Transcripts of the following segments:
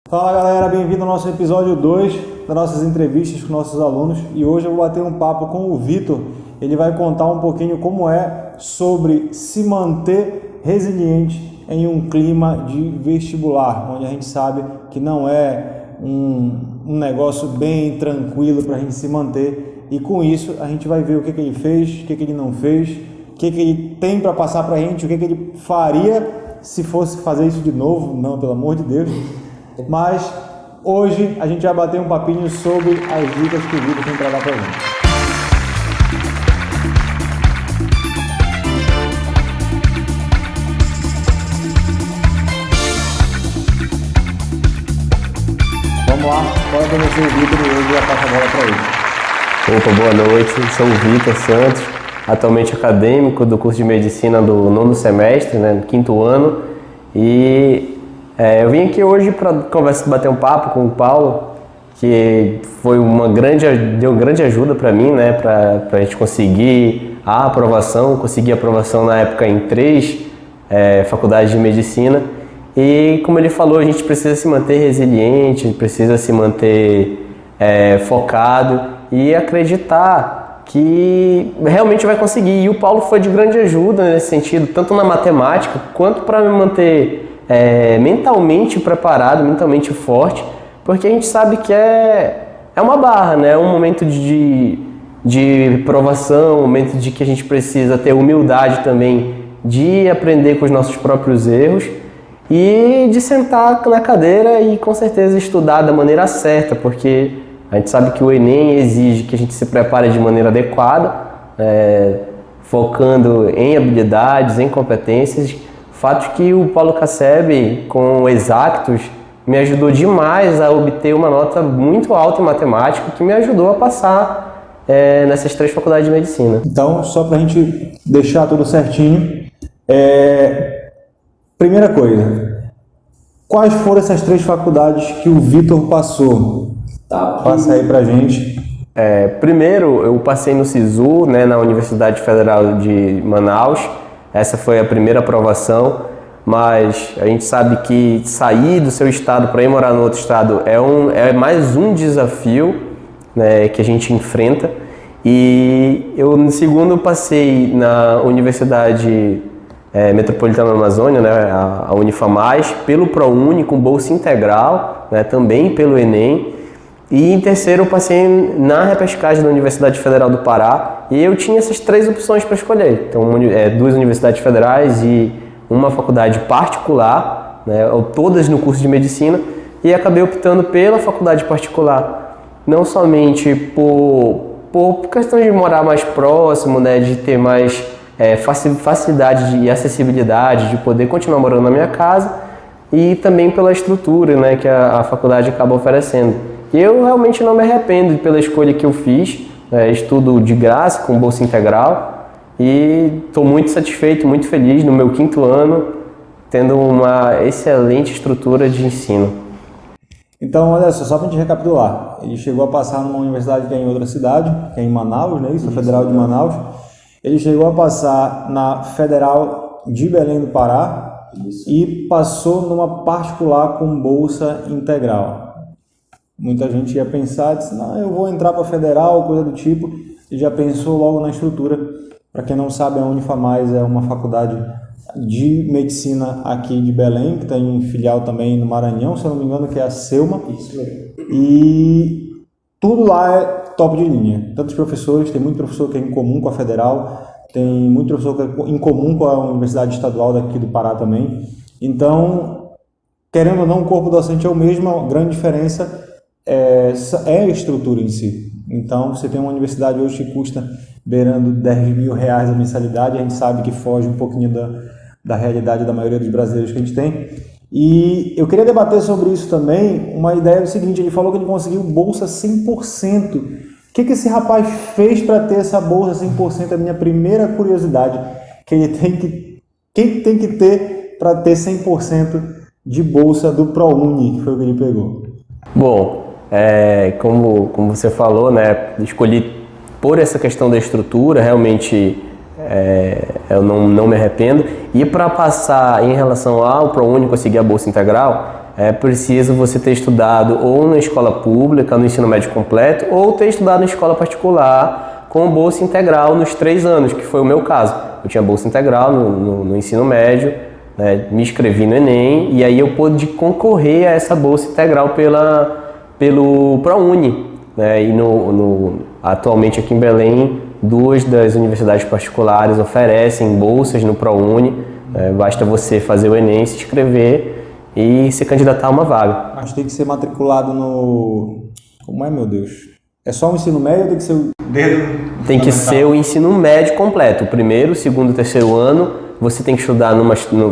Fala galera, bem-vindo ao nosso episódio 2 das nossas entrevistas com nossos alunos, e hoje eu vou bater um papo com o Vitor. Ele vai contar um pouquinho como é sobre se manter resiliente em um clima de vestibular, onde a gente sabe que não é um negócio bem tranquilo para a gente se manter, e com isso a gente vai ver o que ele fez, o que ele não fez, o que ele tem para passar para a gente, o que ele faria se fosse fazer isso de novo, não, pelo amor de Deus. Mas hoje a gente vai bater um papinho sobre as dicas que o Vitor tem para dar para a gente. Vamos lá, pode conhecer o Vitor e hoje já passa a bola para ele. Opa, boa noite, sou o Vitor Santos, atualmente acadêmico do curso de Medicina do 9º semestre, no 5º ano, e eu vim aqui hoje para bater um papo com o Paulo, que foi deu grande ajuda para mim, para a gente conseguir a aprovação. Consegui a aprovação na época em 3 faculdades de medicina, e como ele falou, a gente precisa se manter resiliente, precisa se manter focado e acreditar que realmente vai conseguir. E o Paulo foi de grande ajuda nesse sentido, tanto na matemática quanto para me manter mentalmente preparado, mentalmente forte, porque a gente sabe que é uma barra, é um momento de provação, um momento de que a gente precisa ter humildade também de aprender com os nossos próprios erros e de sentar na cadeira e com certeza estudar da maneira certa, porque a gente sabe que o Enem exige que a gente se prepare de maneira adequada, focando em habilidades, em competências. Fato que o Paulo Casseb, com Exactos, me ajudou demais a obter uma nota muito alta em matemática, que me ajudou a passar nessas 3 faculdades de medicina. Então, só para a gente deixar tudo certinho, primeira coisa, quais foram essas 3 faculdades que o Vitor passou? Passa aí pra gente. Primeiro, eu passei no SISU, na Universidade Federal de Manaus. Essa foi a primeira aprovação, mas a gente sabe que sair do seu estado para ir morar no outro estado é mais um desafio, que a gente enfrenta. E eu, no segundo, passei na Universidade Metropolitana da Amazônia, a Unifamais, pelo ProUni, com bolsa integral, também pelo Enem. E em terceiro eu passei na repescagem da Universidade Federal do Pará, e eu tinha essas 3 opções para escolher. Então, 2 universidades federais e uma faculdade particular, todas no curso de medicina, e acabei optando pela faculdade particular, não somente por questão de morar mais próximo, de ter mais facilidade e acessibilidade, de poder continuar morando na minha casa, e também pela estrutura que a faculdade acaba oferecendo. E eu realmente não me arrependo pela escolha que eu fiz, estudo de graça, com bolsa integral, e estou muito satisfeito, muito feliz no meu 5º ano, tendo uma excelente estrutura de ensino. Então, olha só para a gente recapitular, ele chegou a passar numa universidade que é em outra cidade, que é em Manaus, isso, a Federal de Manaus. Ele chegou a passar na Federal de Belém do Pará. Isso. E passou numa particular com bolsa integral. Muita gente ia pensar, disse, não, eu vou entrar para a Federal, coisa do tipo, e já pensou logo na estrutura. Para quem não sabe, a Unifamais é uma faculdade de medicina aqui de Belém, que tem filial também no Maranhão, se eu não me engano, que é a Selma. Isso mesmo. E tudo lá é top de linha. Tantos professores, tem muito professor que é em comum com a Federal, tem muito professor que é em comum com a Universidade Estadual daqui do Pará também. Então, querendo ou não, o corpo docente é o mesmo, a grande diferença é a estrutura em si. Então, você tem uma universidade hoje que custa beirando R$10.000 a mensalidade, a gente sabe que foge um pouquinho da realidade da maioria dos brasileiros que a gente tem. E eu queria debater sobre isso também, uma ideia do seguinte, ele falou que ele conseguiu bolsa 100%. O que esse rapaz fez para ter essa bolsa 100%? É a minha primeira curiosidade, que ele quem tem que ter para ter 100% de bolsa do ProUni, que foi o que ele pegou? Bom, como você falou, escolhi por essa questão da estrutura, realmente eu não me arrependo. E para passar em relação ao ProUni, conseguir a bolsa integral, é preciso você ter estudado ou na escola pública, no ensino médio completo, ou ter estudado na escola particular com bolsa integral nos 3 anos, que foi o meu caso. Eu tinha bolsa integral no ensino médio, né, me inscrevi no Enem e aí eu pude concorrer a essa bolsa integral pelo ProUni. Né, e atualmente aqui em Belém, 2 das universidades particulares oferecem bolsas no ProUni. Basta você fazer o Enem, se inscrever e se candidatar a uma vaga. Mas tem que ser matriculado no... Como é, meu Deus? É só o ensino médio ou tem que ser o dedo? Tem que ser o ensino médio completo. O primeiro, segundo e terceiro ano, você tem que estudar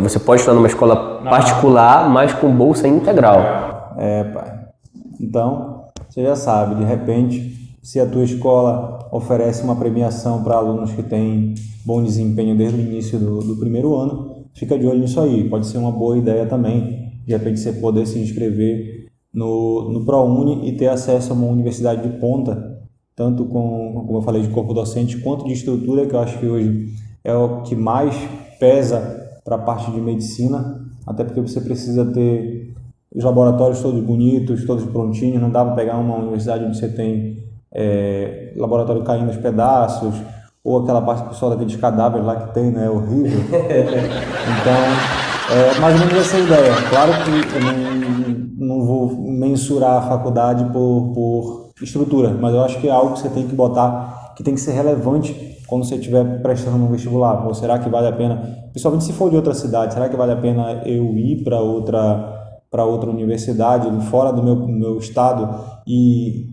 você pode estudar numa escola particular, mas com bolsa integral. Pai. Então, você já sabe, de repente, se a tua escola oferece uma premiação para alunos que têm bom desempenho desde o início do primeiro ano, fica de olho nisso aí. Pode ser uma boa ideia também, de repente você poder se inscrever no ProUni e ter acesso a uma universidade de ponta, tanto como eu falei, de corpo docente, quanto de estrutura, que eu acho que hoje é o que mais pesa para a parte de medicina, até porque você precisa ter os laboratórios todos bonitos, todos prontinhos. Não dá para pegar uma universidade onde você tem laboratório caindo aos pedaços, ou aquela parte pessoal daqueles cadáveres lá que tem, né? Horrível. Então, mais ou menos essa é a ideia. Claro que eu não vou mensurar a faculdade por estrutura, mas eu acho que é algo que você tem que botar, que tem que ser relevante quando você estiver prestando no vestibular. Ou será que vale a pena, principalmente se for de outra cidade, será que vale a pena eu ir para outra universidade fora do meu estado, e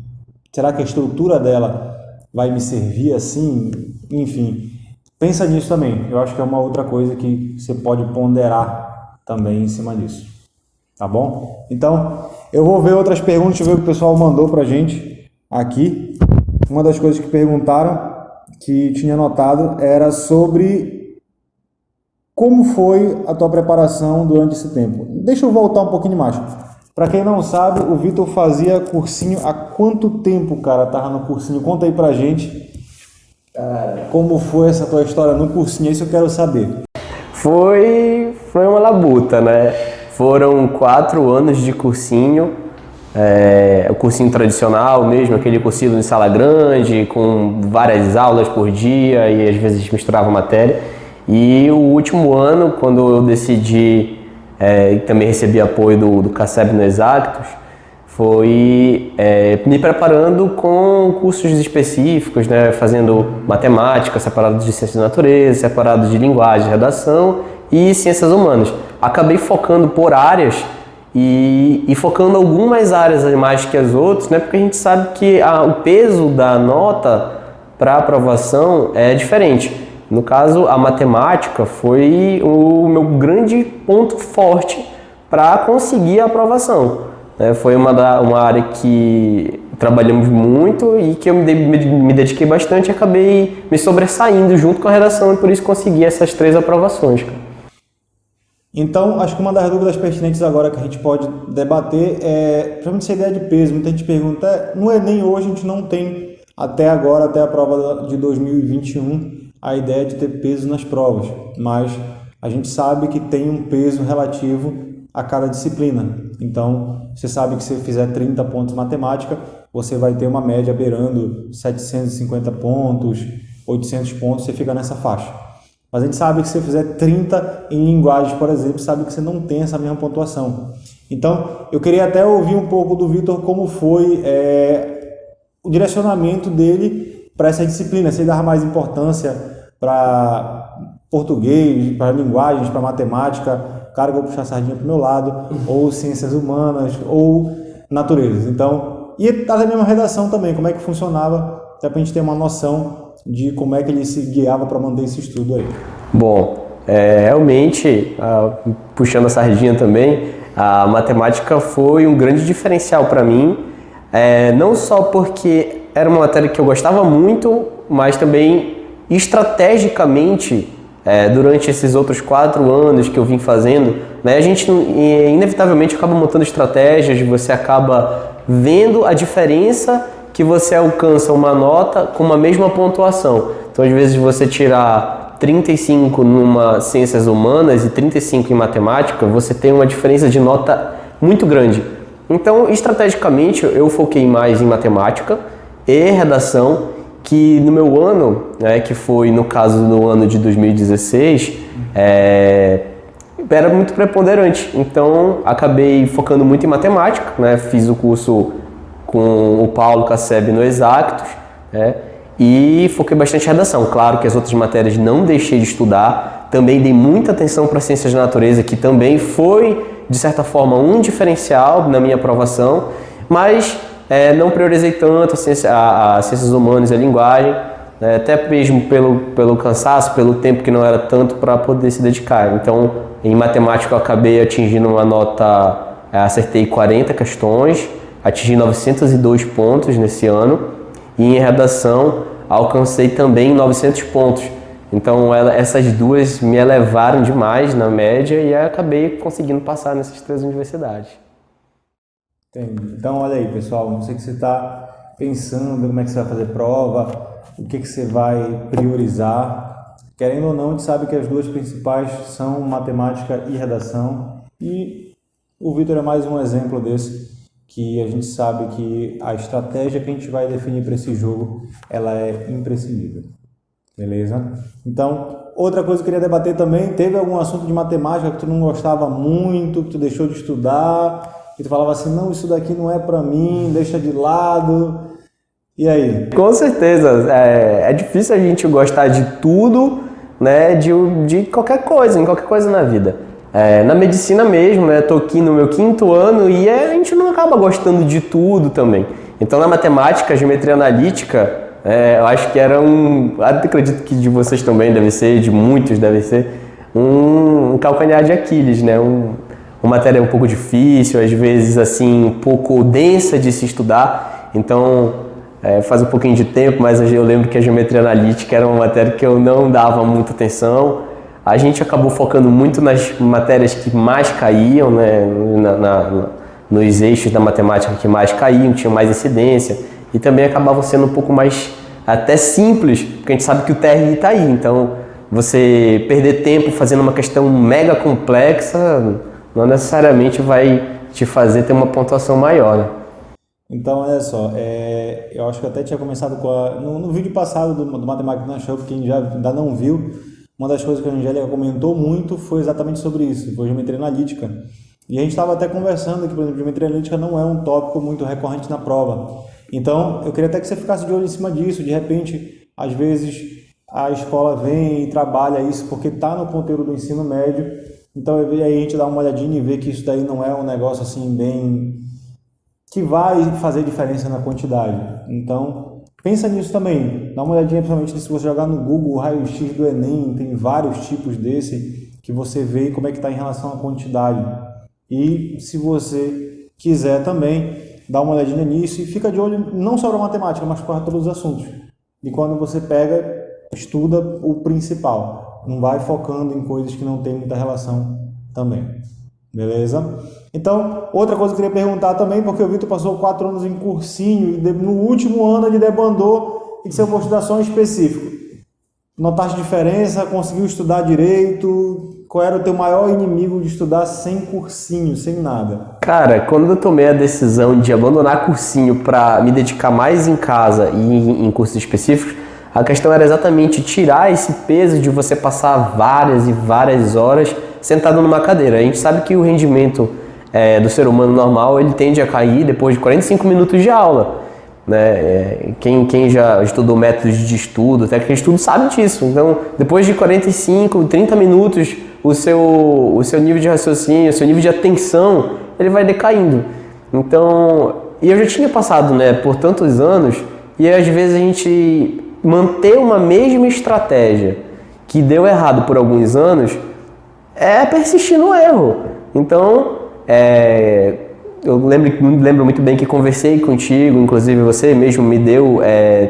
será que a estrutura dela vai me servir assim? Enfim, pensa nisso também. Eu acho que é uma outra coisa que você pode ponderar também em cima disso. Tá bom? Então, eu vou ver outras perguntas, deixa eu ver o que o pessoal mandou pra gente aqui. Uma das coisas que perguntaram, que tinha notado, era sobre como foi a tua preparação durante esse tempo. Deixa eu voltar um pouquinho mais. Para quem não sabe, o Vitor fazia cursinho há quanto tempo, cara, tava no cursinho? Conta aí pra gente. Como foi essa tua história no cursinho? Isso eu quero saber. Foi uma labuta, né? Foram 4 anos de cursinho, o cursinho tradicional mesmo, aquele cursinho de sala grande, com várias aulas por dia e às vezes misturava matéria. E o último ano, quando eu decidi, e também recebi apoio do CACEB no Exactus, foi me preparando com cursos específicos, né, fazendo matemática, separado de ciências da natureza, separado de linguagem, redação e ciências humanas. Acabei focando por áreas e focando algumas áreas mais que as outras, né, porque a gente sabe que o peso da nota para aprovação é diferente. No caso, a matemática foi o meu grande ponto forte para conseguir a aprovação. Foi uma área que trabalhamos muito e que eu me dediquei bastante e acabei me sobressaindo junto com a redação, e por isso consegui essas 3 aprovações, cara. Então, acho que uma das dúvidas pertinentes agora que a gente pode debater é, principalmente essa ideia de peso. Muita gente pergunta, no Enem hoje a gente não tem, até agora, até a prova de 2021, a ideia de ter peso nas provas, mas a gente sabe que tem um peso relativo a cada disciplina. Então, você sabe que se você fizer 30 pontos em matemática, você vai ter uma média beirando 750 pontos, 800 pontos, você fica nessa faixa. Mas a gente sabe que se você fizer 30 em linguagens, por exemplo, sabe que você não tem essa mesma pontuação. Então, eu queria até ouvir um pouco do Vitor como foi o direcionamento dele para essa disciplina, se ele dava mais importância para português, para linguagens, para matemática, cara, eu vou puxar a sardinha para o meu lado, ou ciências humanas, ou natureza. Então, e até mesmo a redação também, como é que funcionava, até para a gente ter uma noção de como é que ele se guiava para manter esse estudo aí. Bom, realmente, puxando a sardinha também, a matemática foi um grande diferencial para mim, não só porque era uma matéria que eu gostava muito, mas também estrategicamente, durante esses outros 4 anos que eu vim fazendo, né, a gente inevitavelmente acaba montando estratégias, você acaba vendo a diferença que você alcança uma nota com uma mesma pontuação. Então, às vezes, você tirar 35 numa ciências humanas e 35 em matemática, você tem uma diferença de nota muito grande. Então, estrategicamente, eu foquei mais em matemática e redação, que no meu ano, né, que foi no caso no ano de 2016, era muito preponderante. Então, acabei focando muito em matemática, né, fiz o curso com o Paulo Casseb no Exactus, né, e foquei bastante em redação. Claro que as outras matérias não deixei de estudar, também dei muita atenção para ciências da natureza, que também foi, de certa forma, um diferencial na minha aprovação, mas não priorizei tanto as ciências humanas e a linguagem, até mesmo pelo cansaço, pelo tempo que não era tanto para poder se dedicar. Então, em matemática eu acabei atingindo uma nota, acertei 40 questões, atingi 902 pontos nesse ano, e em redação alcancei também 900 pontos. Então essas duas me elevaram demais na média e acabei conseguindo passar nessas 3 universidades. Entendi. Então olha aí, pessoal, não sei o que você está pensando, como é que você vai fazer prova, o que você vai priorizar. Querendo ou não, a gente sabe que as duas principais são matemática e redação, e o Vitor é mais um exemplo desse, que a gente sabe que a estratégia que a gente vai definir para esse jogo, ela é imprescindível. Beleza? Então, outra coisa que eu queria debater também, teve algum assunto de matemática que tu não gostava muito, que tu deixou de estudar, que tu falava assim, não, isso daqui não é para mim, deixa de lado. E aí? Com certeza, é difícil a gente gostar de tudo, né, de qualquer coisa na vida. Na medicina mesmo, né, tô aqui no meu 5º ano e a gente não acaba gostando de tudo também. Então, na matemática, geometria analítica, eu acho que era acredito que de vocês também deve ser, de muitos deve ser, um calcanhar de Aquiles, né, uma matéria um pouco difícil, às vezes assim, um pouco densa de se estudar. Então, faz um pouquinho de tempo, mas eu lembro que a geometria analítica era uma matéria que eu não dava muita atenção. A gente acabou focando muito nas matérias que mais caíam, né, nos eixos da matemática que mais caíam, tinham mais incidência, e também acabavam sendo um pouco mais até simples, porque a gente sabe que o TRI está aí. Então, você perder tempo fazendo uma questão mega complexa não necessariamente vai te fazer ter uma pontuação maior, né? Então, olha só, eu acho que eu até tinha começado no vídeo passado do Matemática na Show, quem ainda não viu, uma das coisas que a Angélica comentou muito foi exatamente sobre isso, foi geometria analítica. E a gente estava até conversando que, por exemplo, geometria analítica não é um tópico muito recorrente na prova. Então, eu queria até que você ficasse de olho em cima disso. De repente, às vezes, a escola vem e trabalha isso porque está no conteúdo do ensino médio. Então, aí a gente dá uma olhadinha e vê que isso daí não é um negócio assim bem... que vai fazer diferença na quantidade. Então, pensa nisso também. Dá uma olhadinha, principalmente se você jogar no Google o raio-x do Enem, tem vários tipos desse que você vê como é que está em relação à quantidade. E se você quiser também, dá uma olhadinha nisso e fica de olho não só para matemática, mas para todos os assuntos. E quando você pega, estuda o principal. Não vai focando em coisas que não tem muita relação também. Beleza? Então, outra coisa que eu queria perguntar também, porque o Vitor passou 4 anos em cursinho e no último ano ele debandou e você for estudar só em específico. Notaste diferença? Conseguiu estudar direito? Qual era o teu maior inimigo de estudar sem cursinho, sem nada? Cara, quando eu tomei a decisão de abandonar cursinho para me dedicar mais em casa e em cursos específicos, a questão era exatamente tirar esse peso de você passar várias e várias horas sentado numa cadeira. A gente sabe que o rendimento do ser humano normal, ele tende a cair depois de 45 minutos de aula, né? Quem já estudou métodos de estudo, técnica de estudo, sabe disso. Então, depois de 45, 30 minutos, o seu nível de raciocínio, o seu nível de atenção, ele vai decaindo. Então, e eu já tinha passado, né, por tantos anos, e às vezes a gente manter uma mesma estratégia que deu errado por alguns anos é persistir no erro. Então, eu lembro muito bem que conversei contigo, inclusive você mesmo me deu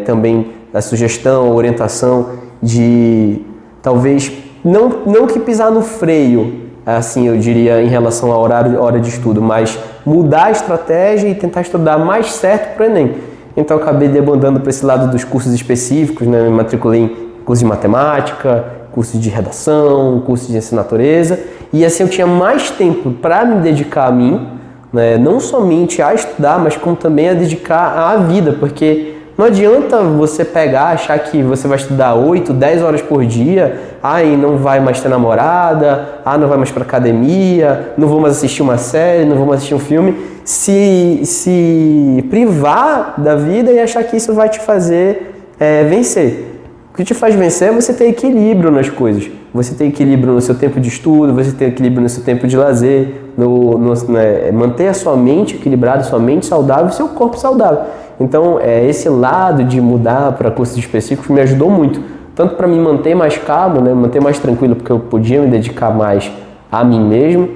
também a sugestão, a orientação de talvez não que pisar no freio, assim eu diria, em relação à hora de estudo, mas mudar a estratégia e tentar estudar mais certo para o Enem. Então eu acabei debandando para esse lado dos cursos específicos, né? Me matriculei em curso de matemática, curso de redação, curso de ciência da natureza, e assim eu tinha mais tempo para me dedicar a mim, né? Não somente a estudar, mas como também a dedicar à vida, porque não adianta você pegar, achar que você vai estudar 8, 10 horas por dia, e não vai mais ter namorada, não vai mais para academia, não vou mais assistir uma série, não vou mais assistir um filme, se privar da vida e achar que isso vai te fazer vencer. O que te faz vencer é você ter equilíbrio nas coisas. Você ter equilíbrio no seu tempo de estudo, você ter equilíbrio no seu tempo de lazer, manter a sua mente equilibrada, sua mente saudável e seu corpo saudável. Então, esse lado de mudar para cursos específicos me ajudou muito. Tanto para me manter mais calmo, né, manter mais tranquilo, porque eu podia me dedicar mais a mim mesmo,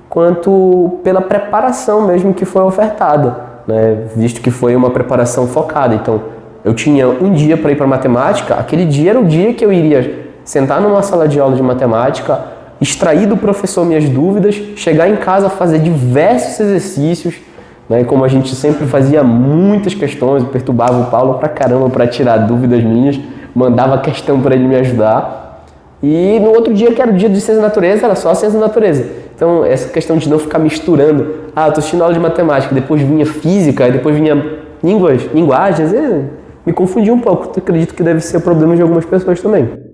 quanto pela preparação mesmo que foi ofertada, né, visto que foi uma preparação focada. Então, eu tinha um dia para ir para matemática, aquele dia era o dia que eu iria sentar numa sala de aula de matemática, extrair do professor minhas dúvidas, chegar em casa, fazer diversos exercícios, né? Como a gente sempre fazia muitas questões, perturbava o Paulo pra caramba para tirar dúvidas minhas, mandava questão para ele me ajudar. E no outro dia, que era o dia de ciência da natureza, era só ciência da natureza. Então, essa questão de não ficar misturando, eu tô assistindo aula de matemática, depois vinha física, depois vinha linguagens, me confundi um pouco. Eu acredito que deve ser problema de algumas pessoas também.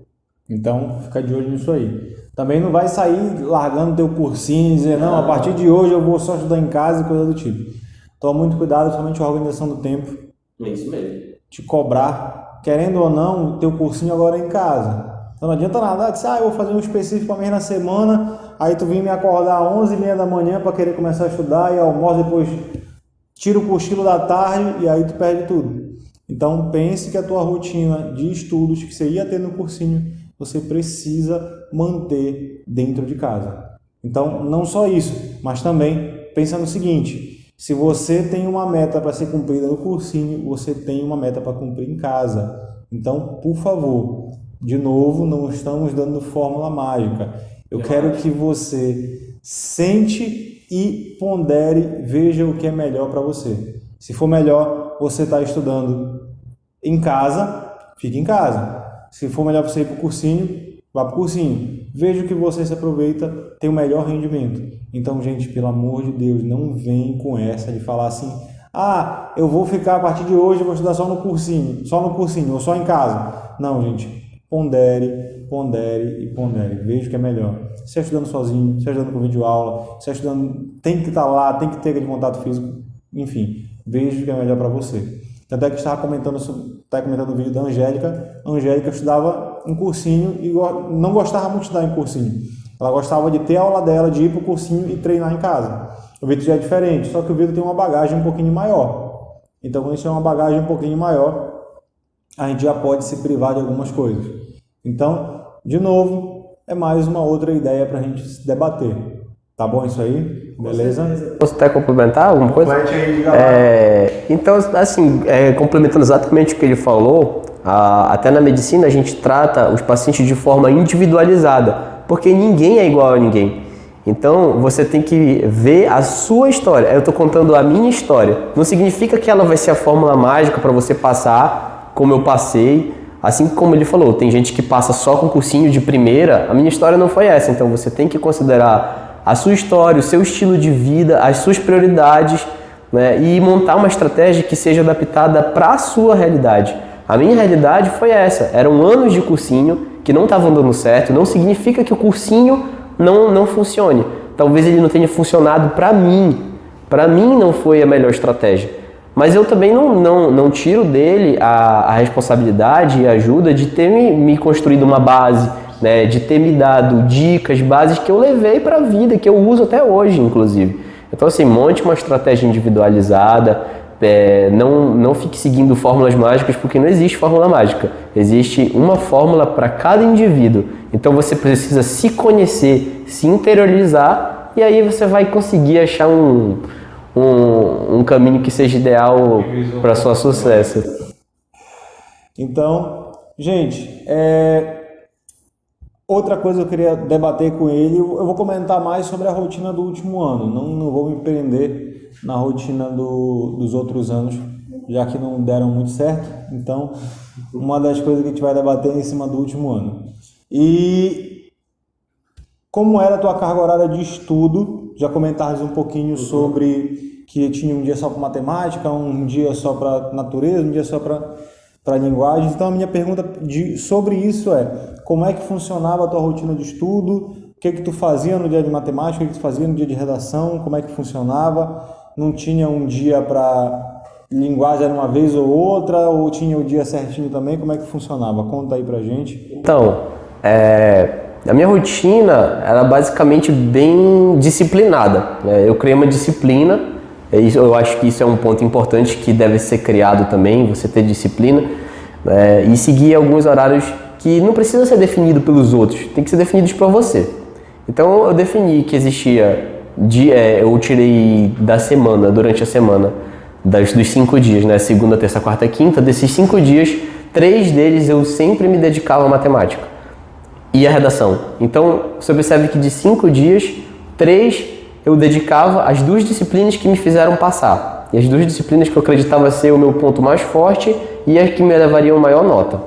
Então, fica de olho nisso aí. Também não vai sair largando teu cursinho e dizer, não, a partir de hoje eu vou só estudar em casa e coisa do tipo. Toma muito cuidado, somente a organização do tempo. É isso mesmo. Te cobrar, querendo ou não, teu cursinho agora é em casa. Então não adianta nada, eu vou fazer um específico para mim na semana, aí tu vem me acordar às 11h30 da manhã para querer começar a estudar e almoço, depois tira o cochilo da tarde e aí tu perde tudo. Então pense que a tua rotina de estudos que você ia ter no cursinho, você precisa manter dentro de casa. Então não só isso, mas também pensa no seguinte, se você tem uma meta para ser cumprida no cursinho, você tem uma meta para cumprir em casa. Então, por favor, de novo, não estamos dando fórmula mágica. Eu quero que você sente e pondere, veja o que é melhor para você. Se for melhor você estar estudando em casa, fique em casa. Se for melhor você ir para o cursinho, vá para o cursinho. Veja o que você se aproveita, tem o melhor rendimento. Então, gente, pelo amor de Deus, não vem com essa de falar assim, eu vou ficar a partir de hoje, eu vou estudar só no cursinho, ou só em casa. Não, gente, pondere e pondere. Veja o que é melhor. Se é estudando sozinho, se é estudando com videoaula, se é estudando, tem que estar lá, tem que ter aquele contato físico, enfim, veja o que é melhor para você. Tanto é que estava comentando o vídeo da Angélica. A Angélica estudava em cursinho e não gostava muito de estudar em cursinho. Ela gostava de ter a aula dela, de ir para o cursinho e treinar em casa. O Vitor já é diferente, só que o Vitor tem uma bagagem um pouquinho maior. Então, quando a gente tem uma bagagem um pouquinho maior, a gente já pode se privar de algumas coisas. Então, de novo, é mais uma outra ideia para a gente debater. Tá bom isso aí? Beleza? Posso até complementar alguma coisa? Então, assim, complementando exatamente o que ele falou, até na medicina a gente trata os pacientes de forma individualizada, porque ninguém é igual a ninguém. Então, você tem que ver a sua história. Eu estou contando a minha história. Não significa que ela vai ser a fórmula mágica para você passar como eu passei. Assim como ele falou, tem gente que passa só com cursinho de primeira. A minha história não foi essa. Então, você tem que considerar a sua história, o seu estilo de vida, as suas prioridades, né? E montar uma estratégia que seja adaptada para a sua realidade. A minha realidade foi essa. Eram anos de cursinho que não estavam dando certo. Não significa que o cursinho não funcione. Talvez ele não tenha funcionado para mim. Para mim não foi a melhor estratégia. Mas eu também não tiro dele a responsabilidade e a ajuda de ter me construído uma base, né, de ter me dado dicas, bases que eu levei para a vida, que eu uso até hoje, inclusive. Então, assim, monte uma estratégia individualizada, não fique seguindo fórmulas mágicas, porque não existe fórmula mágica. Existe uma fórmula para cada indivíduo. Então, você precisa se conhecer, se interiorizar, e aí você vai conseguir achar um caminho que seja ideal para seu sucesso. Então, gente, outra coisa que eu queria debater com ele, eu vou comentar mais sobre a rotina do último ano, não vou me prender na rotina dos outros anos, já que não deram muito certo. Então, uma das coisas que a gente vai debater é em cima do último ano. E como era a tua carga horária de estudo já comentaste um pouquinho sobre que tinha um dia só para matemática, um dia só para natureza, um dia só para linguagens. Então a minha pergunta sobre isso é: como é que funcionava a tua rotina de estudo? O que tu fazia no dia de matemática? O que tu fazia no dia de redação? Como é que funcionava? Não tinha um dia para linguagem, era uma vez ou outra, ou tinha o dia certinho também? Como é que funcionava? Conta aí pra gente. Então, a minha rotina era basicamente bem disciplinada, né? Eu criei uma disciplina, eu acho que isso é um ponto importante que deve ser criado também, você ter disciplina, e seguir alguns horários que não precisam ser definidos pelos outros, tem que ser definidos por você. Então eu defini que existia, eu tirei da semana, durante a semana, dos 5 dias, né? Segunda, terça, quarta, quinta, desses 5 dias, 3 deles eu sempre me dedicava à matemática e à redação. Então, você percebe que de 5 dias, 3 eu dedicava às 2 disciplinas que me fizeram passar. E as 2 disciplinas que eu acreditava ser o meu ponto mais forte e as que me levariam maior nota.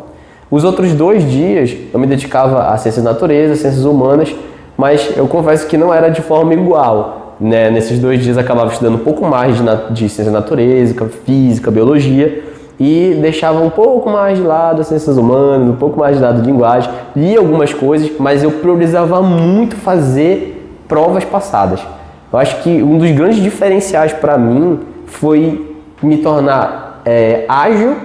Os outros 2 dias eu me dedicava a ciências da natureza, ciências humanas, mas eu confesso que não era de forma igual. Né? Nesses 2 dias eu acabava estudando um pouco mais de ciência da natureza, física, biologia, e deixava um pouco mais de lado as ciências humanas, um pouco mais de lado de linguagem, lia algumas coisas, mas eu priorizava muito fazer provas passadas. Eu acho que um dos grandes diferenciais para mim foi me tornar ágil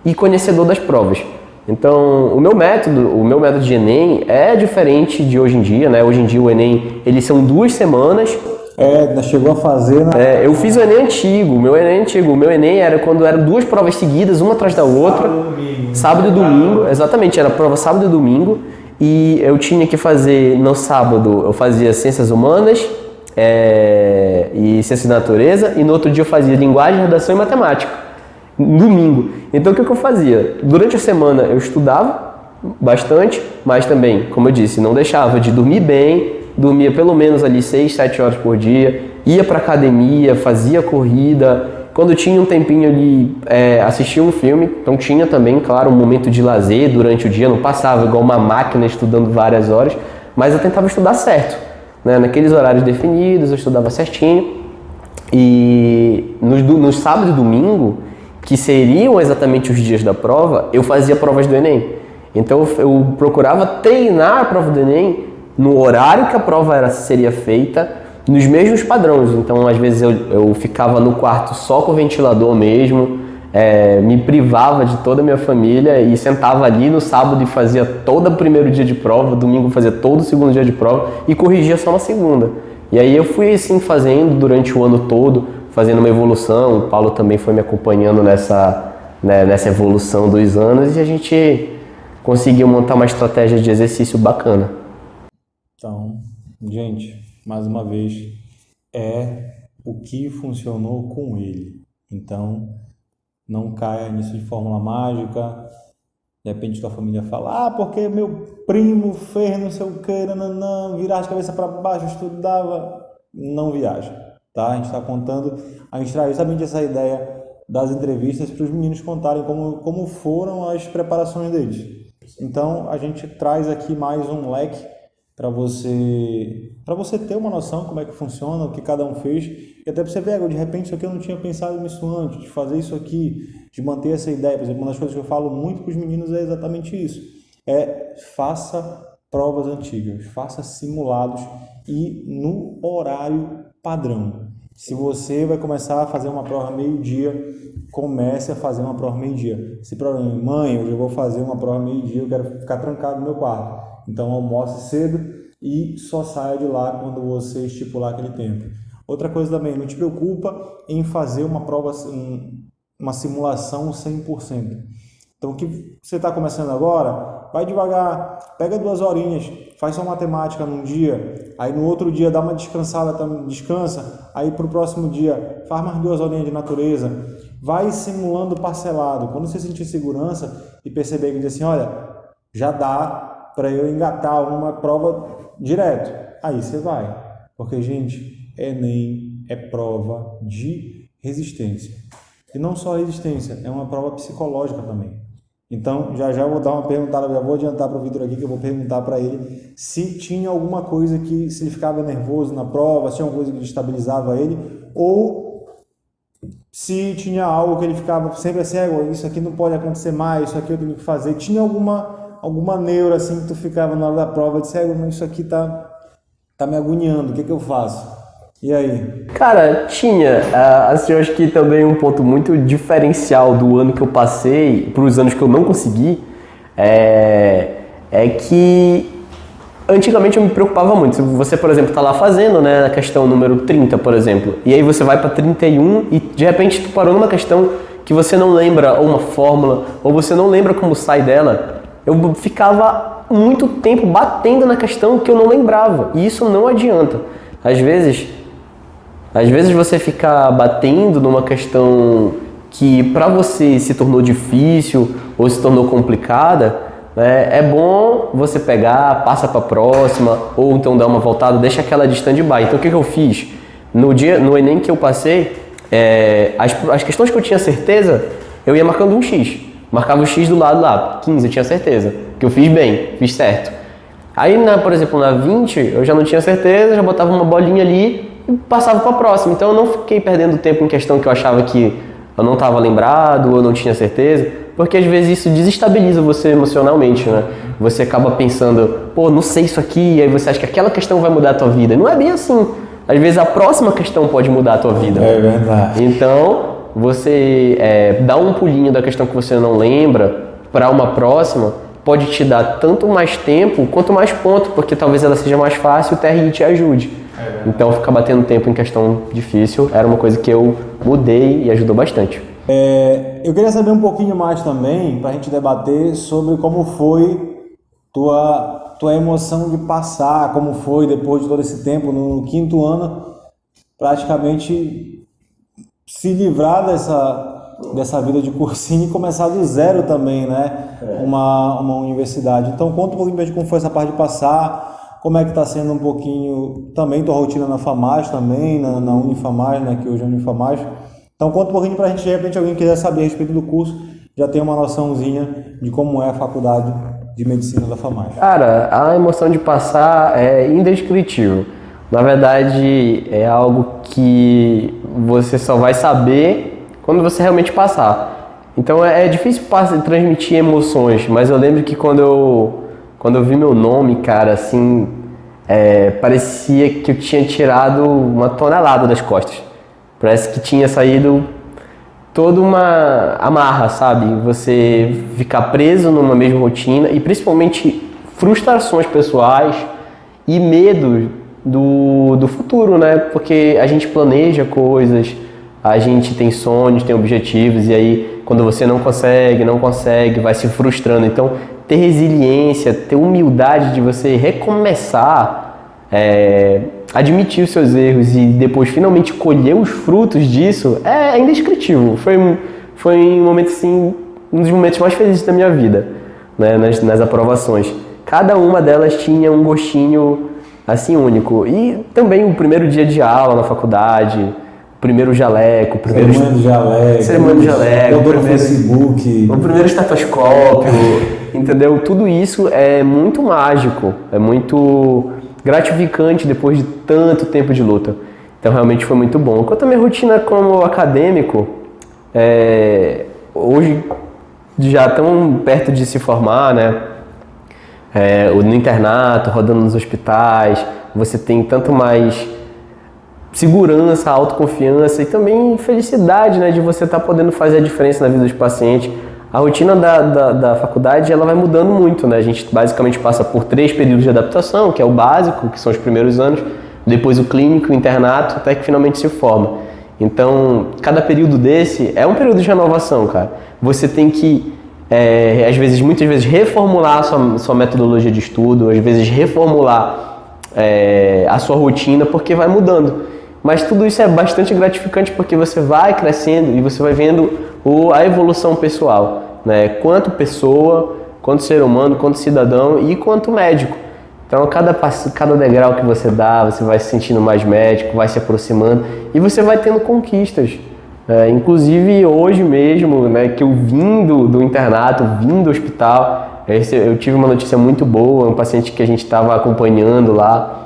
e conhecedor das provas. Então, o meu método de Enem é diferente de hoje em dia, né? Hoje em dia o Enem, eles são 2 semanas. Chegou a fazer, né? Eu fiz o Enem antigo, o meu Enem era quando eram 2 provas seguidas, uma atrás da outra, sábado e domingo, exatamente, era prova sábado e domingo, e eu tinha que fazer, no sábado eu fazia ciências humanas e ciências da natureza, e no outro dia eu fazia linguagem, redação e matemática, domingo. Então o que eu fazia? Durante a semana eu estudava bastante, mas também, como eu disse, não deixava de dormir bem, dormia pelo menos ali 6, 7 horas por dia, ia para academia, fazia corrida, quando tinha um tempinho ali, assistia um filme, então tinha também, claro, um momento de lazer durante o dia, não passava igual uma máquina estudando várias horas, mas eu tentava estudar certo, né? Naqueles horários definidos, eu estudava certinho, e no sábado e domingo, que seriam exatamente os dias da prova, eu fazia provas do Enem. Então eu procurava treinar a prova do Enem no horário que a prova seria feita, nos mesmos padrões. Então, às vezes, eu ficava no quarto só com o ventilador mesmo, me privava de toda a minha família e sentava ali no sábado e fazia todo o primeiro dia de prova, domingo fazia todo o segundo dia de prova e corrigia só na segunda. E aí eu fui assim fazendo durante o ano todo, fazendo uma evolução. O Paulo também foi me acompanhando nessa evolução dos anos e a gente conseguiu montar uma estratégia de exercício bacana. Então, gente, mais uma vez, o que funcionou com ele. Então, não caia nisso de fórmula mágica. De repente, tua família fala: porque meu primo fez não sei o que, não, virava a cabeça para baixo, estudava. Não viaja, tá? A gente está contando, a gente traz justamente essa ideia das entrevistas para os meninos contarem como foram as preparações deles. Então, a gente traz aqui mais um leque para você ter uma noção como é que funciona, o que cada um fez, e até para você ver, de repente isso aqui eu não tinha pensado nisso antes, de fazer isso aqui, de manter essa ideia. Por exemplo, uma das coisas que eu falo muito para os meninos é exatamente isso, faça provas antigas, faça simulados e no horário padrão. Se você vai começar a fazer uma prova meio-dia, comece a fazer uma prova meio-dia. Se problema, mãe, hoje eu vou fazer uma prova meio-dia, eu quero ficar trancado no meu quarto. Então almoce cedo e só saia de lá quando você estipular aquele tempo. Outra coisa também, não te preocupa em fazer uma prova, uma simulação 100%. Então o que você está começando agora, vai devagar, pega 2 horinhas, faz só matemática num dia, aí no outro dia dá uma descansada, descansa, aí para o próximo dia faz mais 2 horinhas de natureza, vai simulando parcelado. Quando você sentir segurança e perceber que diz assim, olha, já dá para eu engatar uma prova direto, aí você vai, porque gente, Enem é prova de resistência, e não só resistência, é uma prova psicológica também. Então, já eu vou dar uma perguntada, já vou adiantar para o Vitor aqui, que eu vou perguntar para ele se tinha alguma coisa que, se ele ficava nervoso na prova, se tinha alguma coisa que destabilizava ele, ou se tinha algo que ele ficava sempre assim, isso aqui não pode acontecer mais, isso aqui eu tenho que fazer. Tinha alguma neura assim que tu ficava na hora da prova e disse, isso aqui tá me agoniando, o que eu faço? E aí? Cara, tinha. Assim, eu acho que também um ponto muito diferencial do ano que eu passei para os anos que eu não consegui é que antigamente eu me preocupava muito. Se você, por exemplo, está lá fazendo, né, na questão número 30, por exemplo, e aí você vai para 31 e de repente tu parou numa questão que você não lembra ou uma fórmula, ou você não lembra como sai dela, eu ficava muito tempo batendo na questão que eu não lembrava. E isso não adianta. Às vezes você ficar batendo numa questão que para você se tornou difícil ou se tornou complicada, né, é bom você pegar, passa para a próxima, ou então dar uma voltada, deixa aquela de stand-by. Então o que eu fiz? No Enem que eu passei, as questões que eu tinha certeza, eu ia marcando um X. Marcava o X do lado lá, 15 eu tinha certeza, que eu fiz bem, fiz certo. Aí, por exemplo, na 20 eu já não tinha certeza, já botava uma bolinha ali e passava para a próxima. Então eu não fiquei perdendo tempo em questão que eu achava que eu não estava lembrado ou eu não tinha certeza, porque às vezes isso desestabiliza você emocionalmente, né? Você acaba pensando, não sei isso aqui, e aí você acha que aquela questão vai mudar a tua vida. Não é bem assim. Às vezes a próxima questão pode mudar a tua vida. É verdade. Então, você dá um pulinho da questão que você não lembra para uma próxima, pode te dar tanto mais tempo quanto mais ponto, porque talvez ela seja mais fácil e o TRI te ajude. Então, ficar batendo tempo em questão difícil era uma coisa que eu mudei e ajudou bastante. Eu queria saber um pouquinho mais também, para a gente debater sobre como foi tua emoção de passar, como foi depois de todo esse tempo, no 5º ano, praticamente se livrar dessa vida de cursinho e começar do zero também, né? Uma universidade. Então, conta um pouquinho pra gente como foi essa parte de passar, como é que está sendo um pouquinho também tua rotina na FAMAS também, na Unifamaz, né, que hoje é Unifamaz. Então conta um pouquinho pra gente, de repente alguém quiser saber a respeito do curso, já tem uma noçãozinha de como é a faculdade de medicina da FAMAS. Cara, a emoção de passar é indescritível. Na verdade, é algo que você só vai saber quando você realmente passar. Então é difícil transmitir emoções, mas eu lembro que quando eu vi meu nome, cara, assim, parecia que eu tinha tirado uma tonelada das costas. Parece que tinha saído toda uma amarra, sabe? Você ficar preso numa mesma rotina e principalmente frustrações pessoais e medo do futuro, né? Porque a gente planeja coisas, a gente tem sonhos, tem objetivos e aí quando você não consegue, vai se frustrando. Então, ter resiliência, ter humildade de você recomeçar, admitir os seus erros e depois finalmente colher os frutos disso é indescritível. Foi um momento assim, um dos momentos mais felizes da minha vida, né, nas aprovações. Cada uma delas tinha um gostinho assim único. E também o primeiro dia de aula na faculdade, o primeiro jaleco, cerimônia do jaleco, o primeiro Facebook, o primeiro estetoscópio, entendeu? Tudo isso é muito mágico, é muito gratificante depois de tanto tempo de luta. Então realmente foi muito bom. Quanto à minha rotina como acadêmico, hoje já tão perto de se formar, né? No internato, rodando nos hospitais, você tem tanto mais segurança, autoconfiança e também felicidade, né, de você estar podendo fazer a diferença na vida dos pacientes. A rotina da faculdade ela vai mudando muito, né? A gente basicamente passa por 3 períodos de adaptação, que é o básico, que são os primeiros anos, depois o clínico, o internato, até que finalmente se forma. Então, cada período desse é um período de renovação, cara. Você tem que, muitas vezes, reformular a sua metodologia de estudo, às vezes reformular a sua rotina, porque vai mudando. Mas tudo isso é bastante gratificante porque você vai crescendo e você vai vendo a evolução pessoal, né? Quanto pessoa, quanto ser humano, quanto cidadão e quanto médico. Então, cada degrau que você dá, você vai se sentindo mais médico, vai se aproximando e você vai tendo conquistas. Inclusive hoje mesmo, né, que eu vim do internato, vim do hospital, eu tive uma notícia muito boa, um paciente que a gente estava acompanhando lá,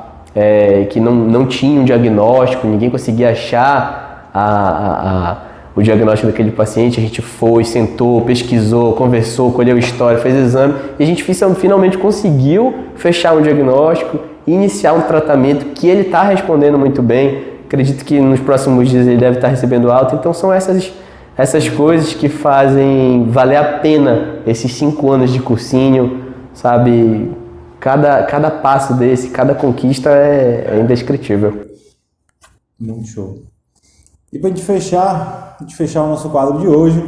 que não tinha um diagnóstico, ninguém conseguia achar o diagnóstico daquele paciente. A gente foi, sentou, pesquisou, conversou, colheu história, fez exame e a gente finalmente conseguiu fechar um diagnóstico e iniciar um tratamento que ele está respondendo muito bem. Acredito que nos próximos dias ele deve estar recebendo alta. Então são essas coisas que fazem valer a pena esses 5 anos de cursinho, sabe? Cada passo desse, cada conquista é indescritível. Muito show. E para a gente fechar o nosso quadro de hoje,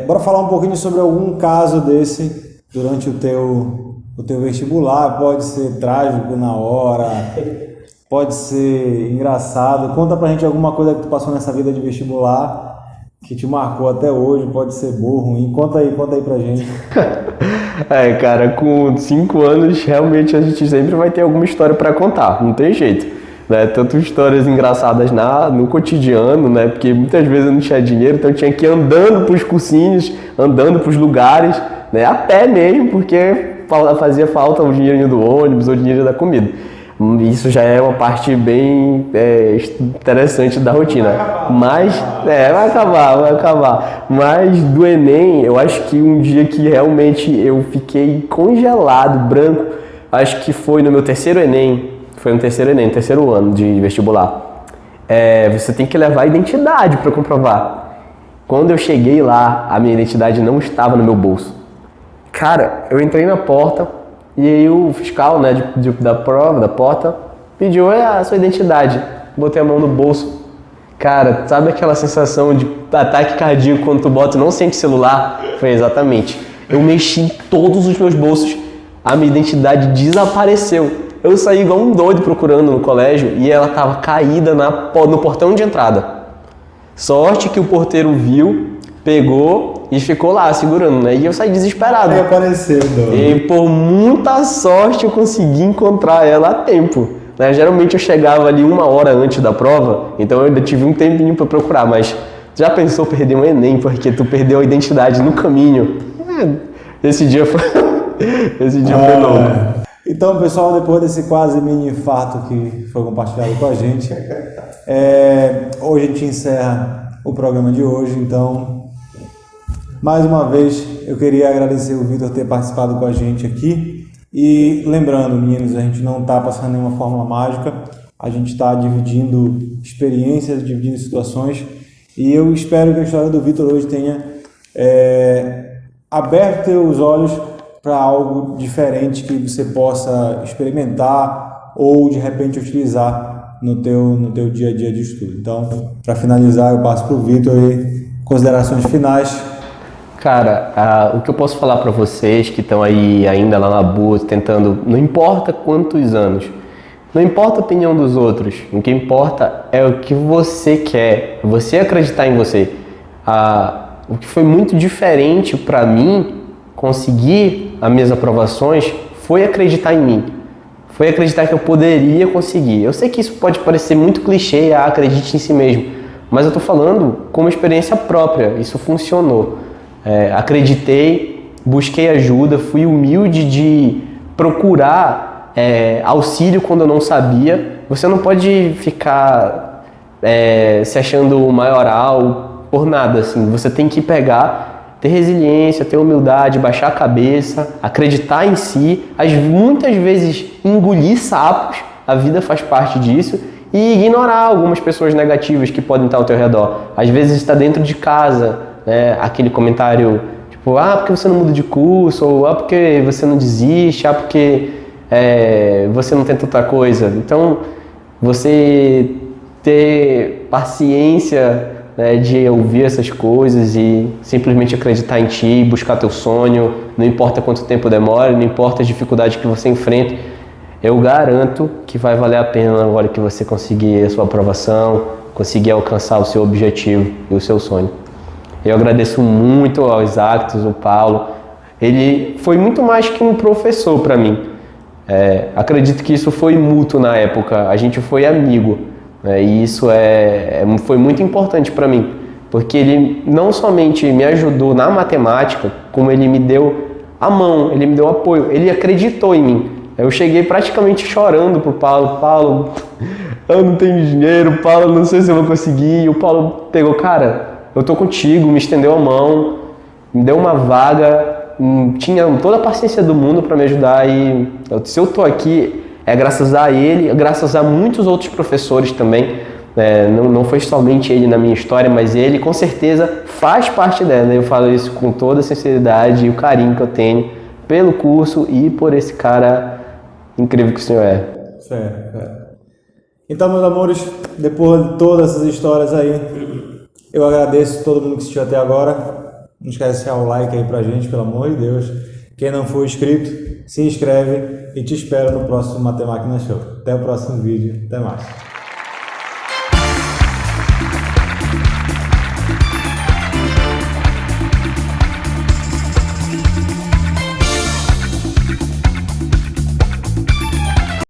bora falar um pouquinho sobre algum caso desse durante o teu vestibular. Pode ser trágico na hora, pode ser engraçado. Conta pra gente alguma coisa que tu passou nessa vida de vestibular que te marcou até hoje. Pode ser bom, ruim. Conta aí pra gente. Cara, com 5 anos, realmente a gente sempre vai ter alguma história para contar. Não tem jeito, né? Tanto histórias engraçadas no cotidiano, né? Porque muitas vezes eu não tinha dinheiro, então eu tinha que ir andando pros cursinhos, andando pros lugares, né? A pé mesmo, porque fazia falta o dinheirinho do ônibus ou o dinheiro da comida. Isso já é uma parte bem interessante da rotina. Mas, vai acabar. Mas do Enem, eu acho que um dia que realmente eu fiquei congelado, branco, acho que foi no meu terceiro Enem. Foi no terceiro ano de vestibular. Você tem que levar a identidade para comprovar. Quando eu cheguei lá, a minha identidade não estava no meu bolso. Cara, eu entrei na porta, e aí o fiscal, né, da prova, da porta, pediu a sua identidade. Botei a mão no bolso. Cara, sabe aquela sensação de ataque cardíaco quando tu bota e não sente celular? Foi exatamente. Eu mexi em todos os meus bolsos, a minha identidade desapareceu. Eu saí igual um doido procurando no colégio e ela estava caída no portão de entrada. Sorte que o porteiro viu, pegou e ficou lá segurando, né? E eu saí desesperado. Aí apareceu, E por muita sorte eu consegui encontrar ela a tempo, né? Geralmente eu chegava ali 1 hora antes da prova, então eu ainda tive um tempinho para procurar, mas já pensou perder um Enem porque tu perdeu a identidade no caminho? Esse dia foi longo. Então, pessoal, depois desse quase mini infarto que foi compartilhado com a gente, hoje a gente encerra o programa de hoje. Então, mais uma vez, eu queria agradecer o Vitor ter participado com a gente aqui. E lembrando, meninos, a gente não está passando nenhuma fórmula mágica, a gente está dividindo experiências, dividindo situações. E eu espero que a história do Vitor hoje tenha aberto teus olhos para algo diferente que você possa experimentar ou de repente utilizar no teu dia a dia de estudo. Então, para finalizar, eu passo para o Vitor e considerações finais. Cara, o que eu posso falar para vocês que estão aí ainda lá na boa, tentando, não importa quantos anos, não importa a opinião dos outros, o que importa é o que você quer, você acreditar em você. O que foi muito diferente para mim conseguir as minhas aprovações foi acreditar em mim, foi acreditar que eu poderia conseguir. Eu sei que isso pode parecer muito clichê, acredite em si mesmo, mas eu tô falando como experiência própria, isso funcionou. Acreditei, busquei ajuda, fui humilde de procurar auxílio quando eu não sabia. Você não pode ficar se achando maioral por nada, assim. Você tem que pegar, ter resiliência, ter humildade, baixar a cabeça, acreditar em si, muitas vezes engolir sapos, a vida faz parte disso, e ignorar algumas pessoas negativas que podem estar ao teu redor. Às vezes está dentro de casa, né, aquele comentário tipo, porque você não muda de curso, ou porque você não desiste, porque você não tenta outra coisa. Então, você ter paciência, né, de ouvir essas coisas e simplesmente acreditar em ti, buscar teu sonho, não importa quanto tempo demora, não importa as dificuldades que você enfrenta, eu garanto que vai valer a pena na hora que você conseguir a sua aprovação, conseguir alcançar o seu objetivo e o seu sonho. Eu agradeço muito aos Actos, o Paulo. Ele foi muito mais que um professor para mim. Acredito que isso foi mútuo na época. A gente foi amigo, E isso foi muito importante para mim, porque ele não somente me ajudou na matemática, como ele me deu a mão, ele me deu apoio, ele acreditou em mim. Eu cheguei praticamente chorando pro Paulo: Paulo, eu não tenho dinheiro, Paulo, não sei se eu vou conseguir. E o Paulo pegou: cara, eu tô contigo, me estendeu a mão, me deu uma vaga, tinha toda a paciência do mundo para me ajudar. E se eu tô aqui, é graças a ele, graças a muitos outros professores também. Não foi somente ele na minha história, mas ele com certeza faz parte dela. Eu falo isso com toda a sinceridade e o carinho que eu tenho pelo curso e por esse cara incrível que o senhor é. Certo. Então, meus amores, depois de todas essas histórias aí, eu agradeço todo mundo que assistiu até agora. Não esquece de deixar o like aí pra gente, pelo amor de Deus. Quem não for inscrito, se inscreve e te espero no próximo Matemática Show. Até o próximo vídeo. Até mais.